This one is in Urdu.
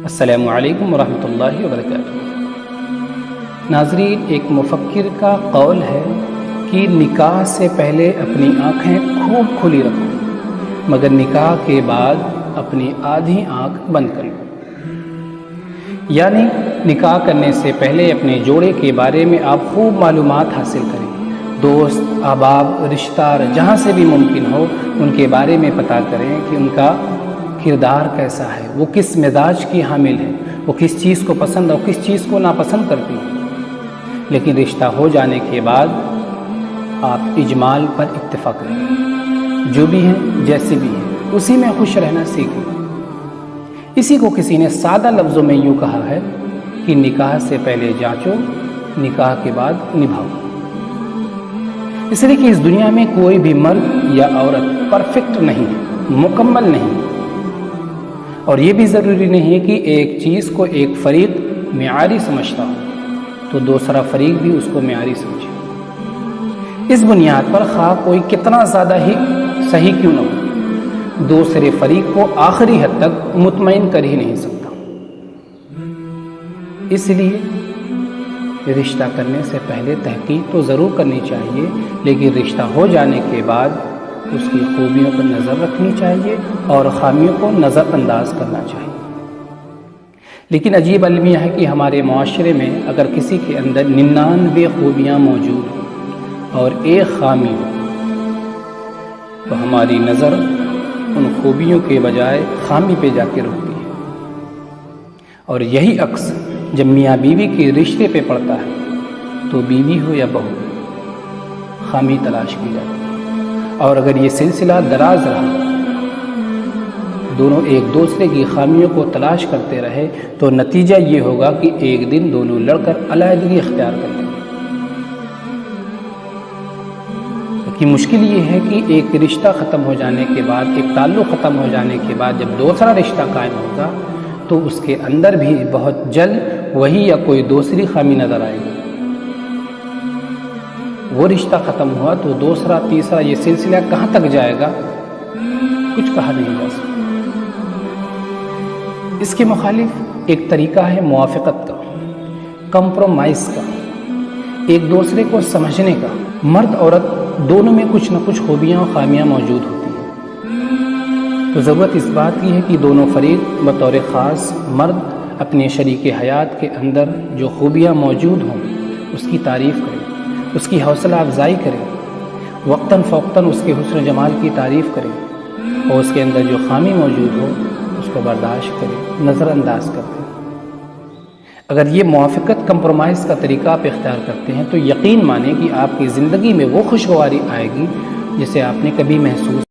السلام علیکم ورحمۃ اللہ وبرکاتہ۔ ناظرین، ایک مفکر کا قول ہے کہ نکاح سے پہلے اپنی آنکھیں خوب کھلی رکھو، مگر نکاح کے بعد اپنی آدھی آنکھ بند کر لو۔ یعنی نکاح کرنے سے پہلے اپنے جوڑے کے بارے میں آپ خوب معلومات حاصل کریں، دوست، احباب، رشتہ دار جہاں سے بھی ممکن ہو ان کے بارے میں پتہ کریں کہ ان کا کردار کیسا ہے، وہ کس مزاج کی حامل ہے، وہ کس چیز کو پسند اور کس چیز کو ناپسند کرتی ہے۔ لیکن رشتہ ہو جانے کے بعد آپ اجمال پر اکتفا کریں، جو بھی ہیں جیسے بھی ہیں اسی میں خوش رہنا سیکھیں۔ اسی کو کسی نے سادہ لفظوں میں یوں کہا ہے کہ نکاح سے پہلے جانچو، نکاح کے بعد نبھاؤ۔ اس لیے کہ اس دنیا میں کوئی بھی مرد یا عورت پرفیکٹ نہیں ہے، مکمل نہیں، اور یہ بھی ضروری نہیں ہے کہ ایک چیز کو ایک فریق معیاری سمجھتا ہو تو دوسرا فریق بھی اس کو معیاری سمجھے۔ اس بنیاد پر خواہ کوئی کتنا زیادہ ہی صحیح کیوں نہ ہو، دوسرے فریق کو آخری حد تک مطمئن کر ہی نہیں سکتا۔ اس لیے رشتہ کرنے سے پہلے تحقیق تو ضرور کرنی چاہیے، لیکن رشتہ ہو جانے کے بعد اس کی خوبیوں پر نظر رکھنی چاہیے اور خامیوں کو نظر انداز کرنا چاہیے۔ لیکن عجیب المیہ ہے کہ ہمارے معاشرے میں اگر کسی کے اندر 99 خوبیاں موجود ہوں اور ایک خامی ہو تو ہماری نظر ان خوبیوں کے بجائے خامی پہ جا کے رکتی ہے، اور یہی عکس جب میاں بیوی کے رشتے پہ پڑتا ہے تو بیوی ہو یا بہو خامی تلاش کی جاتی ہے، اور اگر یہ سلسلہ دراز رہا، دونوں ایک دوسرے کی خامیوں کو تلاش کرتے رہے تو نتیجہ یہ ہوگا کہ ایک دن دونوں لڑ کر علیحدگی اختیار کر لیں گے۔ کہ مشکل یہ ہے کہ ایک رشتہ ختم ہو جانے کے بعد، ایک تعلق ختم ہو جانے کے بعد جب دوسرا رشتہ قائم ہوگا تو اس کے اندر بھی بہت جلد وہی یا کوئی دوسری خامی نظر آئے گی۔ وہ رشتہ ختم ہوا تو دوسرا، تیسرا، یہ سلسلہ کہاں تک جائے گا کچھ کہا نہیں جا سکتا۔ اس کے مخالف ایک طریقہ ہے موافقت کا، کمپرومائز کا، ایک دوسرے کو سمجھنے کا۔ مرد عورت دونوں میں کچھ نہ کچھ خوبیاں اور خامیاں موجود ہوتی ہیں، تو ضرورت اس بات کی ہے کہ دونوں فریق بطور خاص مرد اپنے شریک حیات کے اندر جو خوبیاں موجود ہوں اس کی تعریف کریں، اس کی حوصلہ افزائی کریں، وقتاً فوقتاً اس کے حسن و جمال کی تعریف کریں، اور اس کے اندر جو خامی موجود ہو اس کو برداشت کریں، نظر انداز کریں۔ اگر یہ موافقت، کمپرومائز کا طریقہ آپ اختیار کرتے ہیں تو یقین مانیں کہ آپ کی زندگی میں وہ خوشگواری آئے گی جسے آپ نے کبھی محسوس